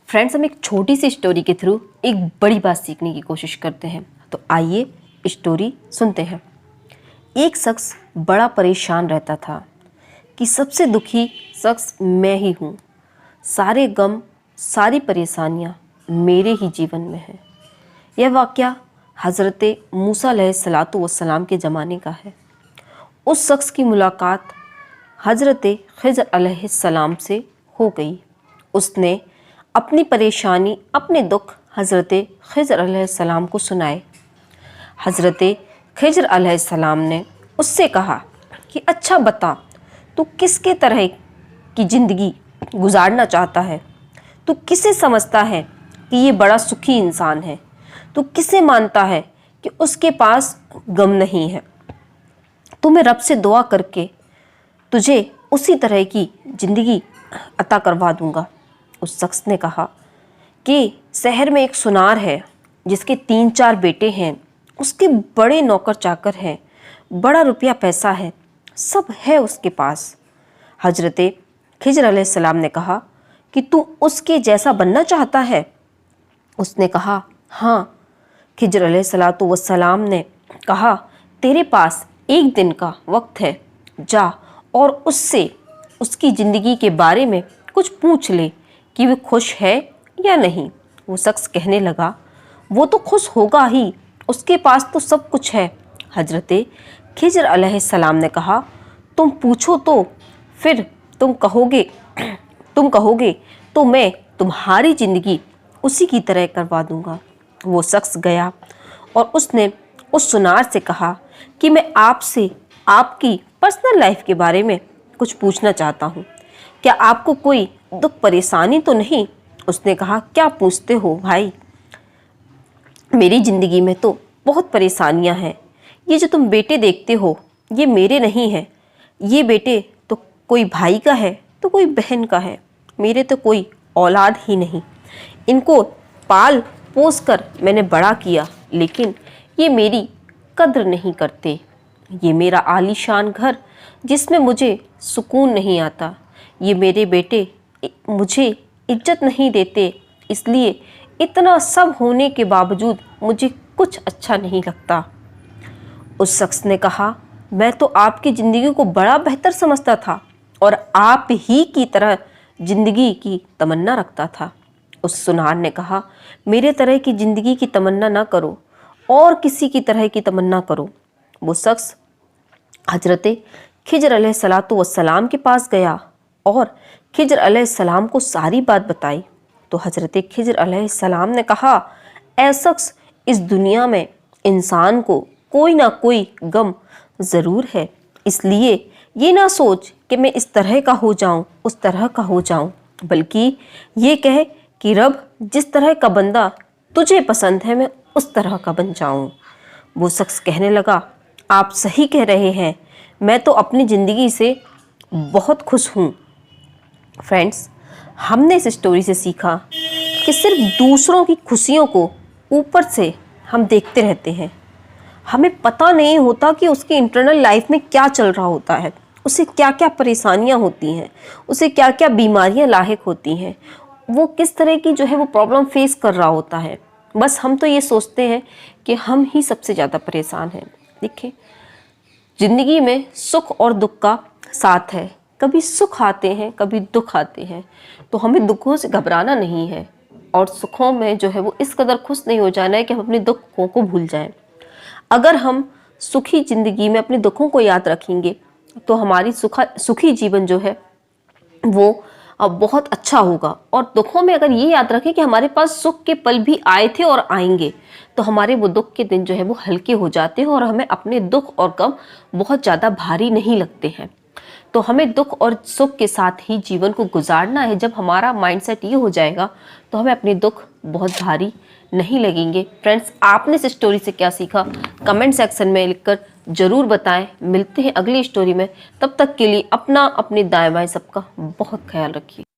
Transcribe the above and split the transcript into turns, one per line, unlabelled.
Friends, हम एक छोटी सी स्टोरी के थ्रू एक बड़ी बात सीखने की कोशिश करते हैं। तो आइए स्टोरी सुनते हैं। एक शख्स बड़ा परेशान रहता था कि सबसे दुखी शख्स मैं ही हूँ। सारे गम, सारी परेशानियाँ मेरे ही जीवन में हैं। यह वाक़या हज़रत मूसा अलैहिस्सलातु वस्सलाम के ज़माने का है। उस शख्स की मुलाकात हज़रत खिज़र अलैहिस्सलाम से हो गई। उसने अपनी परेशानी, अपने दुख हज़रत खिज़र अलैहिस्सलाम को सुनाए। हज़रत खिज़र अलैहिस्सलाम ने उससे कहा कि अच्छा बता, तू किसके तरह की ज़िंदगी गुजारना चाहता है? तू किसे समझता है कि ये बड़ा सुखी इंसान है? तू किसे मानता है कि उसके पास गम नहीं है? तो मैं रब से दुआ करके तुझे उसी तरह की ज़िंदगी अता करवा दूंगा। उस शख्स ने कहा कि शहर में एक सुनार है जिसके 3-4 बेटे हैं, उसके बड़े नौकर चाकर हैं, बड़ा रुपया पैसा है, सब है उसके पास। हज़रत खिज़र अलैहिस्सलाम ने कहा कि तू उसके जैसा बनना चाहता है? उसने कहा हाँ। खिज़र अलैहिस्सलातु वस्सलाम ने कहा तेरे पास एक दिन का वक्त है, जा और उससे उसकी ज़िंदगी के बारे में कुछ पूछ ले कि वो खुश है या नहीं। वो शख्स कहने लगा वो तो खुश होगा ही, उसके पास तो सब कुछ है। हज़रत खिज़र अलैहिस्सलाम ने कहा तुम पूछो तो फिर तुम कहोगे तो मैं तुम्हारी ज़िंदगी उसी की तरह करवा दूंगा। वो शख्स गया और उसने उस सुनार से कहा कि मैं आपसे आपकी पर्सनल लाइफ के बारे में कुछ पूछना चाहता हूँ। क्या आपको कोई दुख परेशानी तो नहीं? उसने कहा क्या पूछते हो भाई, मेरी ज़िंदगी में तो बहुत परेशानियाँ हैं। ये जो तुम बेटे देखते हो ये मेरे नहीं हैं। ये बेटे तो कोई भाई का है तो कोई बहन का है, मेरे तो कोई औलाद ही नहीं। इनको पाल पोस कर मैंने बड़ा किया, लेकिन ये मेरी कद्र नहीं करते। ये मेरा आलीशान घर जिसमें मुझे सुकून नहीं आता। ये मेरे बेटे मुझे इज्जत नहीं देते, इसलिए इतना सब होने के बावजूद मुझे कुछ अच्छा नहीं लगता। उस शख्स ने कहा मैं तो आपकी ज़िंदगी को बड़ा बेहतर समझता था और आप ही की तरह ज़िंदगी की तमन्ना रखता था। उस सुनार ने कहा मेरे तरह की ज़िंदगी की तमन्ना ना करो और किसी की तरह की तमन्ना करो। वो शख्स हज़रत खिज़र अलैहिस्सलातु वस्सलाम के पास गया और खिज़र अलैहिस्सलाम को सारी बात बताई। तो हज़रत खिज़र अलैहिस्सलाम ने कहा ऐ शख्स, इस दुनिया में इंसान को कोई ना कोई गम ज़रूर है, इसलिए ये ना सोच कि मैं इस तरह का हो जाऊं, उस तरह का हो जाऊं, बल्कि ये कहे कि रब जिस तरह का बंदा तुझे पसंद है मैं उस तरह का बन जाऊं। वो शख्स कहने लगा आप सही कह रहे हैं, मैं तो अपनी ज़िंदगी से बहुत खुश हूँ। फ्रेंड्स, हमने इस स्टोरी से सीखा कि सिर्फ दूसरों की खुशियों को ऊपर से हम देखते रहते हैं। हमें पता नहीं होता कि उसकी इंटरनल लाइफ में क्या चल रहा होता है, उसे क्या क्या परेशानियां होती हैं, उसे क्या क्या बीमारियां लाहिक होती हैं, वो किस तरह की जो है वो प्रॉब्लम फेस कर रहा होता है। बस हम तो ये सोचते हैं कि हम ही सबसे ज़्यादा परेशान हैं। देखिए, ज़िंदगी में सुख और दुख का साथ है। कभी सुख आते हैं, कभी दुख आते हैं, तो हमें दुखों से घबराना नहीं है और सुखों में जो है वो इस कदर खुश नहीं हो जाना है कि हम अपने दुखों को भूल जाएं। अगर हम सुखी ज़िंदगी में अपने दुखों को याद रखेंगे तो हमारी सुखी जीवन जो है वो बहुत अच्छा होगा। और दुखों में अगर ये याद रखें कि हमारे पास सुख के पल भी आए थे और आएंगे, तो हमारे वो दुख के दिन जो है वो हल्के हो जाते हैं और हमें अपने दुख और गम बहुत ज़्यादा भारी नहीं लगते हैं। तो हमें दुख और सुख के साथ ही जीवन को गुजारना है। जब हमारा माइंडसेट ये हो जाएगा तो हमें अपने दुख बहुत भारी नहीं लगेंगे। फ्रेंड्स, आपने इस स्टोरी से क्या सीखा कमेंट सेक्शन में लिखकर ज़रूर बताएं। मिलते हैं अगली स्टोरी में, तब तक के लिए अपने दाएं बाएं सबका बहुत ख्याल रखिए।